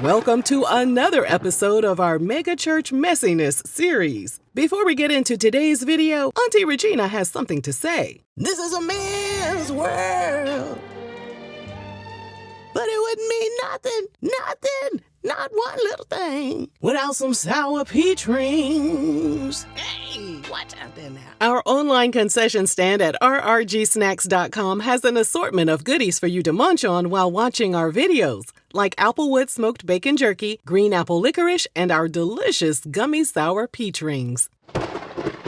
Welcome to another episode of our Megachurch Messiness series. Before we get into today's video, Auntie Regina has something to say. This is a man's world. But it wouldn't mean nothing, not one little thing, without some sour peach rings. Hey, watch out there now. Our online concession stand at rrgsnacks.com has an assortment of goodies for you to munch on while watching our videos, like Applewood smoked bacon jerky, green apple licorice, and our delicious gummy sour peach rings.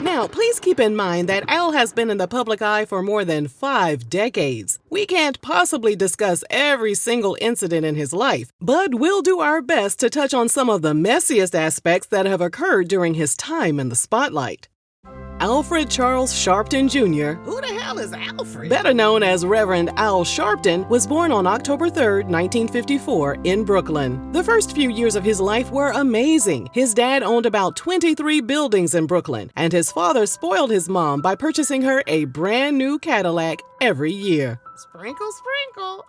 Now, please keep in mind that Al has been in the public eye for more than 5 decades. We can't possibly discuss every single incident in his life, but we'll do our best to touch on some of the messiest aspects that have occurred during his time in the spotlight. Alfred Charles Sharpton Jr., who the hell is Alfred? Better known as Reverend Al Sharpton, was born on October 3, 1954, in Brooklyn. The first few years of his life were amazing. His dad owned about 23 buildings in Brooklyn, and his father spoiled his mom by purchasing her a brand new Cadillac every year. Sprinkle, sprinkle.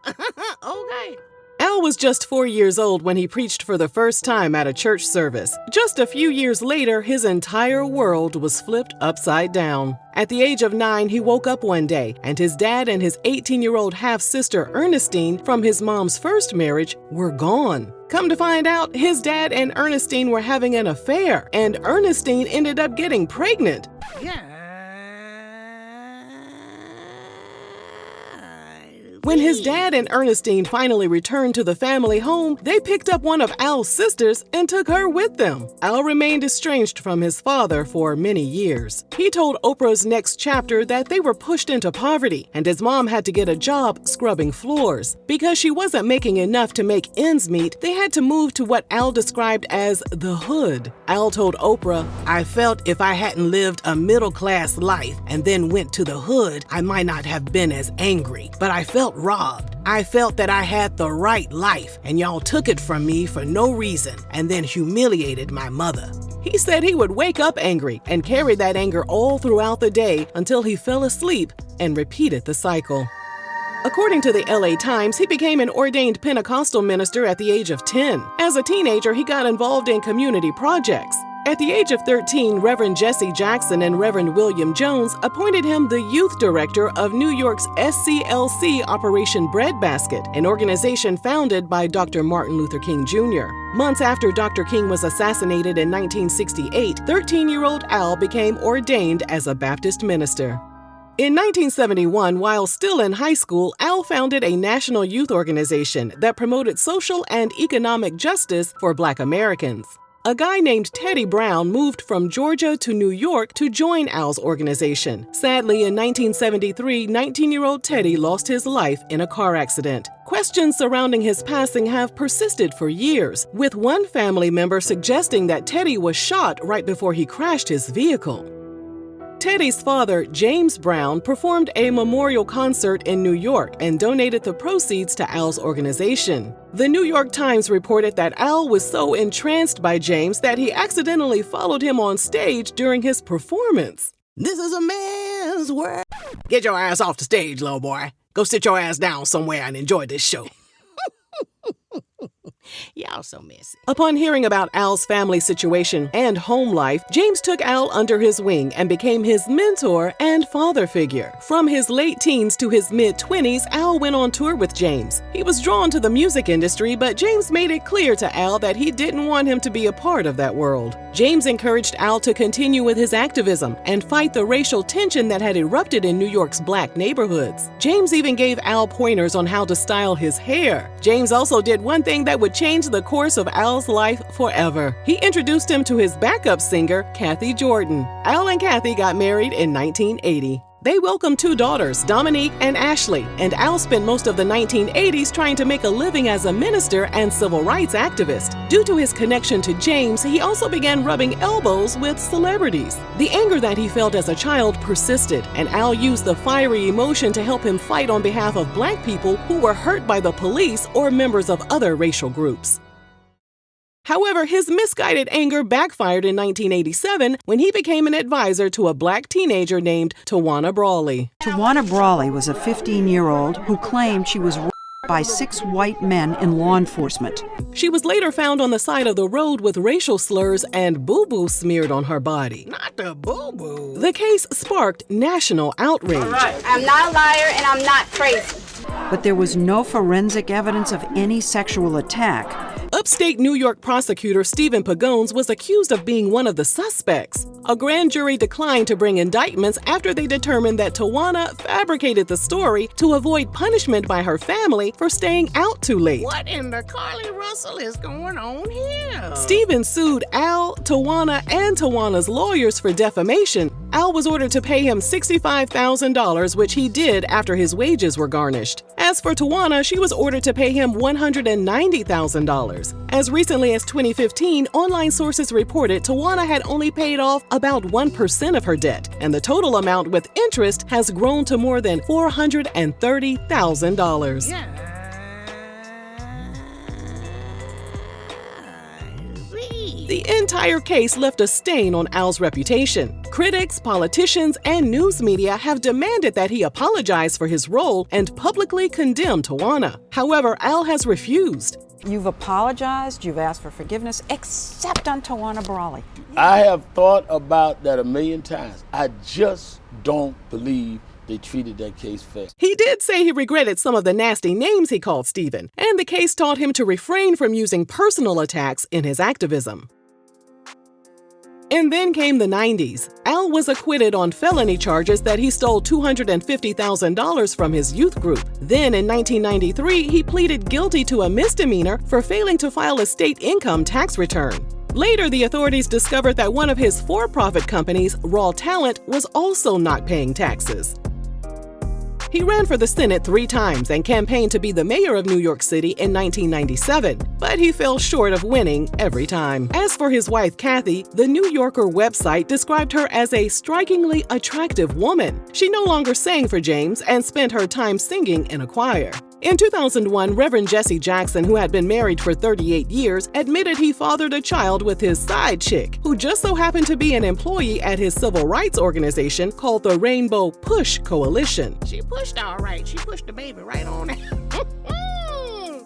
Okay. Al was just 4 years old when he preached for the first time at a church service. Just a few years later, his entire world was flipped upside down. At the age of 9, he woke up one day, and his dad and his 18-year-old half-sister Ernestine from his mom's first marriage were gone. Come to find out, his dad and Ernestine were having an affair, and Ernestine ended up getting pregnant. Yeah. When his dad and Ernestine finally returned to the family home, they picked up one of Al's sisters and took her with them. Al remained estranged from his father for many years. He told Oprah's Next Chapter that they were pushed into poverty and his mom had to get a job scrubbing floors. Because she wasn't making enough to make ends meet, they had to move to what Al described as the hood. Al told Oprah, "I felt if I hadn't lived a middle-class life and then went to the hood, I might not have been as angry, but I felt robbed. I felt that I had the right life, and y'all took it from me for no reason, and then humiliated my mother." He said he would wake up angry and carry that anger all throughout the day until he fell asleep and repeated the cycle. According to the LA Times, he became an ordained Pentecostal minister at the age of 10. As a teenager, he got involved in community projects. At the age of 13, Reverend Jesse Jackson and Reverend William Jones appointed him the youth director of New York's SCLC Operation Breadbasket, an organization founded by Dr. Martin Luther King Jr. Months after Dr. King was assassinated in 1968, 13-year-old Al became ordained as a Baptist minister. In 1971, while still in high school, Al founded a national youth organization that promoted social and economic justice for Black Americans. A guy named Teddy Brown moved from Georgia to New York to join Al's organization. Sadly, in 1973, 19-year-old Teddy lost his life in a car accident. Questions surrounding his passing have persisted for years, with one family member suggesting that Teddy was shot right before he crashed his vehicle. Teddy's father, James Brown, performed a memorial concert in New York and donated the proceeds to Al's organization. The New York Times reported that Al was so entranced by James that he accidentally followed him on stage during his performance. This is a man's world. Get your ass off the stage, little boy. Go sit your ass down somewhere and enjoy this show. Y'all so messy. Upon hearing about Al's family situation and home life, James took Al under his wing and became his mentor and father figure. From his late teens to his mid-20s, Al went on tour with James. He was drawn to the music industry, but James made it clear to Al that he didn't want him to be a part of that world. James encouraged Al to continue with his activism and fight the racial tension that had erupted in New York's Black neighborhoods. James even gave Al pointers on how to style his hair. James also did one thing that would change the course of Al's life forever. He introduced him to his backup singer, Kathy Jordan. Al and Kathy got married in 1980. They welcomed 2 daughters, Dominique and Ashley, and Al spent most of the 1980s trying to make a living as a minister and civil rights activist. Due to his connection to James, he also began rubbing elbows with celebrities. The anger that he felt as a child persisted, and Al used the fiery emotion to help him fight on behalf of Black people who were hurt by the police or members of other racial groups. However, his misguided anger backfired in 1987 when he became an advisor to a Black teenager named Tawana Brawley. Tawana Brawley was a 15-year-old who claimed she was raped by 6 white men in law enforcement. She was later found on the side of the road with racial slurs and boo-boo smeared on her body. Not the boo-boo. The case sparked national outrage. All right. I'm not a liar and I'm not crazy. But there was no forensic evidence of any sexual attack. Upstate New York prosecutor Stephen Pagones was accused of being one of the suspects. A grand jury declined to bring indictments after they determined that Tawana fabricated the story to avoid punishment by her family for staying out too late. What in the Carly Russell is going on here? Stephen sued Al, Tawana, and Tawana's lawyers for defamation. Al was ordered to pay him $65,000, which he did after his wages were garnished. As for Tawana, she was ordered to pay him $190,000. As recently as 2015, online sources reported Tawana had only paid off about 1% of her debt, and the total amount with interest has grown to more than $430,000. Yeah. The entire case left a stain on Al's reputation. Critics, politicians, and news media have demanded that he apologize for his role and publicly condemn Tawana. However, Al has refused. You've apologized, you've asked for forgiveness, except on Tawana Brawley. I have thought about that a million times. I just don't believe they treated that case fair. He did say he regretted some of the nasty names he called Stephen, and the case taught him to refrain from using personal attacks in his activism. And then came the 90s. Al was acquitted on felony charges that he stole $250,000 from his youth group. Then in 1993, he pleaded guilty to a misdemeanor for failing to file a state income tax return. Later, the authorities discovered that one of his for-profit companies, Raw Talent, was also not paying taxes. He ran for the Senate 3 times and campaigned to be the mayor of New York City in 1997, but he fell short of winning every time. As for his wife, Kathy, the New Yorker website described her as a strikingly attractive woman. She no longer sang for James and spent her time singing in a choir. In 2001, Reverend Jesse Jackson, who had been married for 38 years, admitted he fathered a child with his side chick, who just so happened to be an employee at his civil rights organization called the Rainbow Push Coalition. She pushed all right. She pushed the baby right on it.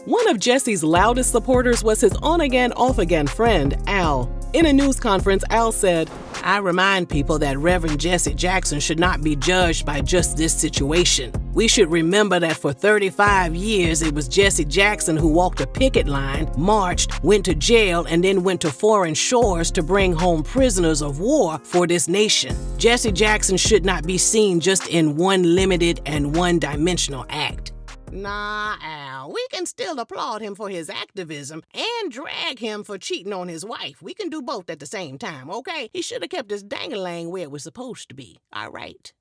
One of Jesse's loudest supporters was his on-again, off-again friend, Al. In a news conference, Al said, I remind people that Reverend Jesse Jackson should not be judged by just this situation. We should remember that for 35 years, it was Jesse Jackson who walked a picket line, marched, went to jail, and then went to foreign shores to bring home prisoners of war for this nation. Jesse Jackson should not be seen just in one limited and one-dimensional act. Nah, Al, we can still applaud him for his activism and drag him for cheating on his wife. We can do both at the same time, okay? He should have kept his dangling where it was supposed to be. All right.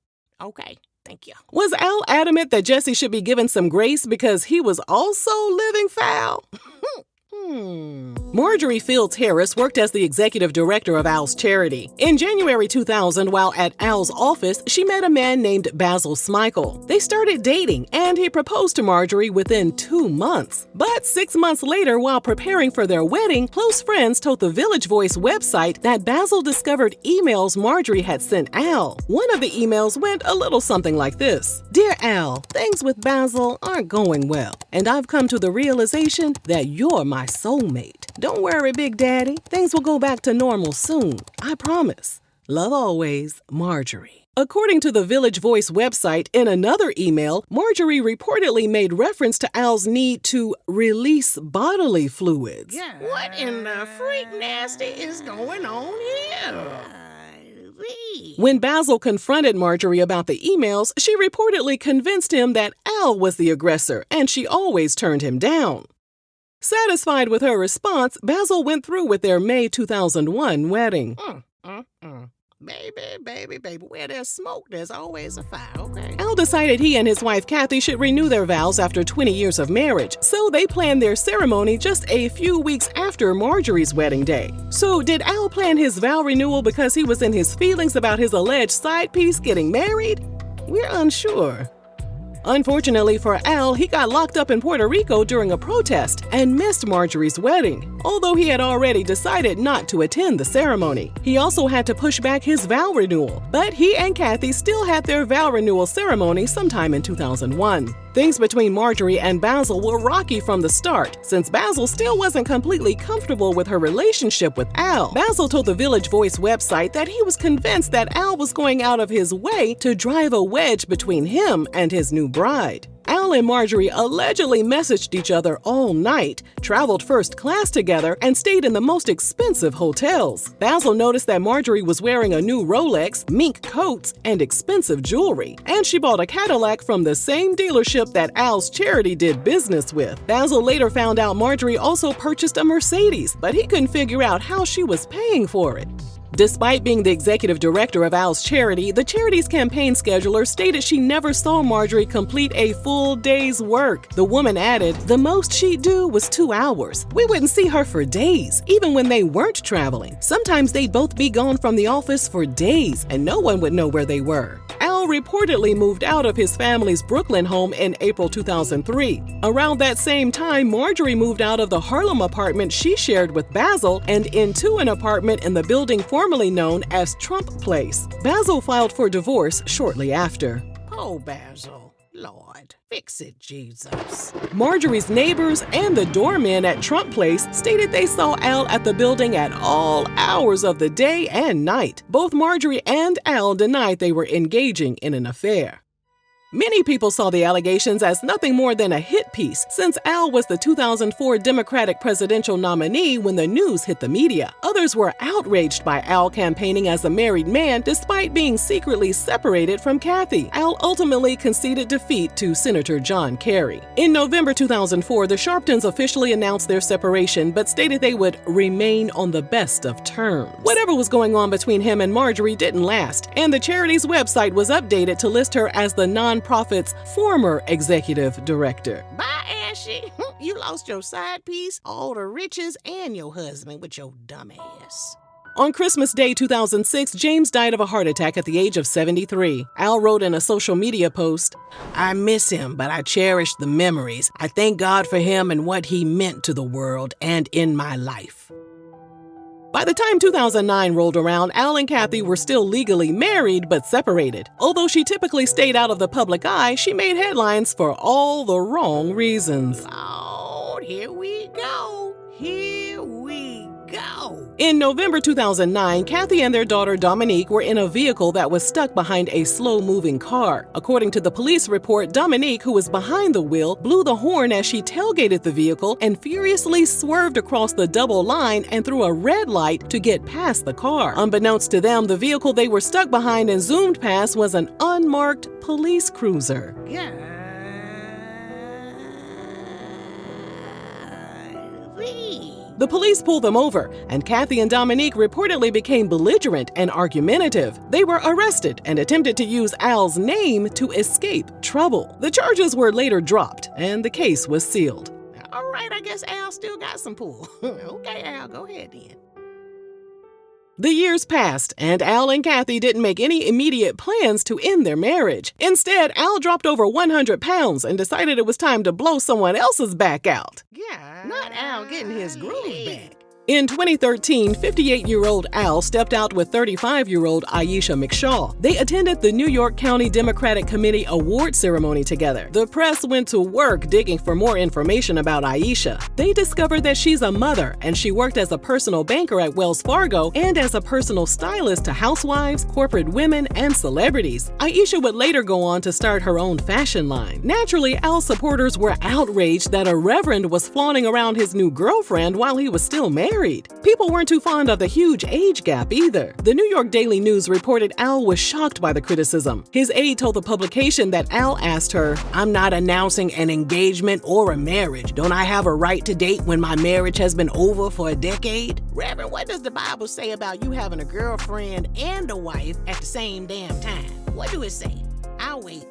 Okay. Thank you. Was Al adamant that Jesse should be given some grace because he was also living foul? Marjorie Fields Harris worked as the executive director of Al's charity. In January 2000, while at Al's office, she met a man named Basil Smikle. They started dating, and he proposed to Marjorie within 2 months. But 6 months later, while preparing for their wedding, close friends told the Village Voice website that Basil discovered emails Marjorie had sent Al. One of the emails went a little something like this. Dear Al, things with Basil aren't going well, and I've come to the realization that you're my soulmate. Don't worry, Big Daddy. Things will go back to normal soon. I promise. Love always, Marjorie. According to the Village Voice website, in another email, Marjorie reportedly made reference to Al's need to release bodily fluids. Yeah. What in the freak nasty is going on here? When Basil confronted Marjorie about the emails, she reportedly convinced him that Al was the aggressor, and she always turned him down. Satisfied with her response, Basil went through with their May 2001 wedding. Baby, where there's smoke, there's always a fire, okay? Al decided he and his wife Kathy should renew their vows after 20 years of marriage, so they planned their ceremony just a few weeks after Marjorie's wedding day. So did Al plan his vow renewal because he was in his feelings about his alleged side piece getting married? We're unsure. Unfortunately for Al, he got locked up in Puerto Rico during a protest and missed Marjorie's wedding. although he had already decided not to attend the ceremony. He also had to push back his vow renewal, but he and Kathy still had their vow renewal ceremony sometime in 2001. Things between Marjorie and Basil were rocky from the start, since Basil still wasn't completely comfortable with her relationship with Al. Basil told the Village Voice website that he was convinced that Al was going out of his way to drive a wedge between him and his new bride. Al and Marjorie allegedly messaged each other all night, traveled first class together, and stayed in the most expensive hotels. Basil noticed that Marjorie was wearing a new Rolex, mink coats, and expensive jewelry, and she bought a Cadillac from the same dealership that Al's charity did business with. Basil later found out Marjorie also purchased a Mercedes, but he couldn't figure out how she was paying for it. Despite being the executive director of Al's charity, the charity's campaign scheduler stated she never saw Marjorie complete a full day's work. The woman added, the most she'd do was 2 hours. We wouldn't see her for days, even when they weren't traveling. Sometimes they'd both be gone from the office for days, and no one would know where they were. Al reportedly moved out of his family's Brooklyn home in April 2003. Around that same time, Marjorie moved out of the Harlem apartment she shared with Basil and into an apartment in the building formerly known as Trump Place. Basil filed for divorce shortly after. Oh, Basil, Lord, fix it, Jesus. Marjorie's neighbors and the doormen at Trump Place stated they saw Al at the building at all hours of the day and night. Both Marjorie and Al denied they were engaging in an affair. Many people saw the allegations as nothing more than a hit piece, since Al was the 2004 Democratic presidential nominee when the news hit the media. Others were outraged by Al campaigning as a married man despite being secretly separated from Kathy. Al ultimately conceded defeat to Senator John Kerry. In November 2004, the Sharptons officially announced their separation but stated they would remain on the best of terms. Whatever was going on between him and Marjorie didn't last, and the charity's website was updated to list her as the nonprofit's former executive director. Bye, Ashley. You lost your side piece, all the riches, and your husband with your dumb ass. On Christmas Day 2006, James died of a heart attack at the age of 73. Al wrote in a social media post, I miss him, but I cherish the memories. I thank God for him and what he meant to the world and in my life. By the time 2009 rolled around, Al and Kathy were still legally married but separated. Although she typically stayed out of the public eye, she made headlines for all the wrong reasons. Lord, here we go. Here we go. In November 2009, Kathy and their daughter Dominique were in a vehicle that was stuck behind a slow-moving car. According to the police report, Dominique, who was behind the wheel, blew the horn as she tailgated the vehicle and furiously swerved across the double line and through a red light to get past the car. Unbeknownst to them, the vehicle they were stuck behind and zoomed past was an unmarked police cruiser. The police pulled them over, and Kathy and Dominique reportedly became belligerent and argumentative. They were arrested and attempted to use Al's name to escape trouble. The charges were later dropped, and the case was sealed. All right, I guess Al still got some pull. Okay, Al, go ahead then. The years passed, and Al and Kathy didn't make any immediate plans to end their marriage. Instead, Al dropped over 100 pounds and decided it was time to blow someone else's back out. Yeah, not Al getting his groove back. In 2013, 58-year-old Al stepped out with 35-year-old Aisha McShaw. They attended the New York County Democratic Committee award ceremony together. The press went to work digging for more information about Aisha. They discovered that she's a mother, and she worked as a personal banker at Wells Fargo and as a personal stylist to housewives, corporate women, and celebrities. Aisha would later go on to start her own fashion line. Naturally, Al's supporters were outraged that a reverend was flaunting around his new girlfriend while he was still married. People weren't too fond of the huge age gap either. The New York Daily News reported Al was shocked by the criticism. His aide told the publication that Al asked her, I'm not announcing an engagement or a marriage. Don't I have a right to date when my marriage has been over for a decade? Reverend, what does the Bible say about you having a girlfriend and a wife at the same damn time? What do it say? I'll wait.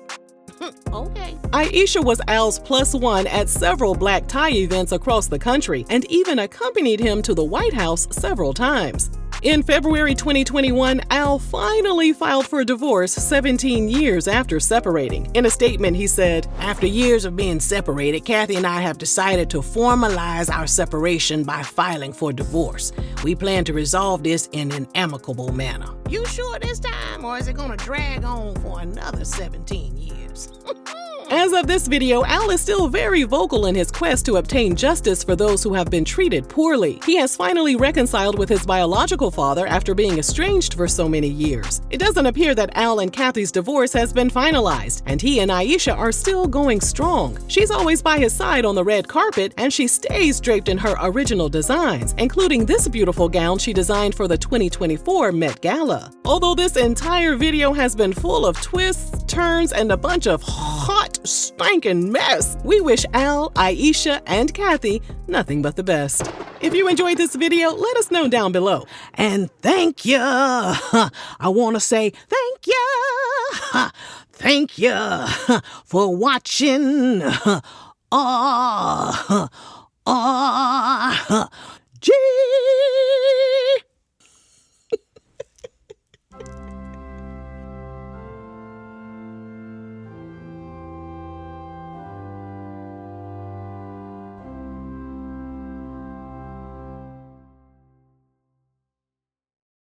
Okay. Aisha was Al's +1 at several black tie events across the country and even accompanied him to the White House several times. In February 2021, Al finally filed for divorce 17 years after separating. In a statement, he said, "After years of being separated, Kathy and I have decided to formalize our separation by filing for divorce. We plan to resolve this in an amicable manner." You sure this time, or is it gonna drag on for another 17 years? As of this video, Al is still very vocal in his quest to obtain justice for those who have been treated poorly. He has finally reconciled with his biological father after being estranged for so many years. It doesn't appear that Al and Kathy's divorce has been finalized, and he and Aisha are still going strong. She's always by his side on the red carpet, and she stays draped in her original designs, including this beautiful gown she designed for the 2024 Met Gala. Although this entire video has been full of twists, turns, and a bunch of hot, stinking mess, we wish Al, Aisha, and Kathy nothing but the best. If you enjoyed this video, let us know down below. And thank you. I want to say thank you. Thank you for watching. RRG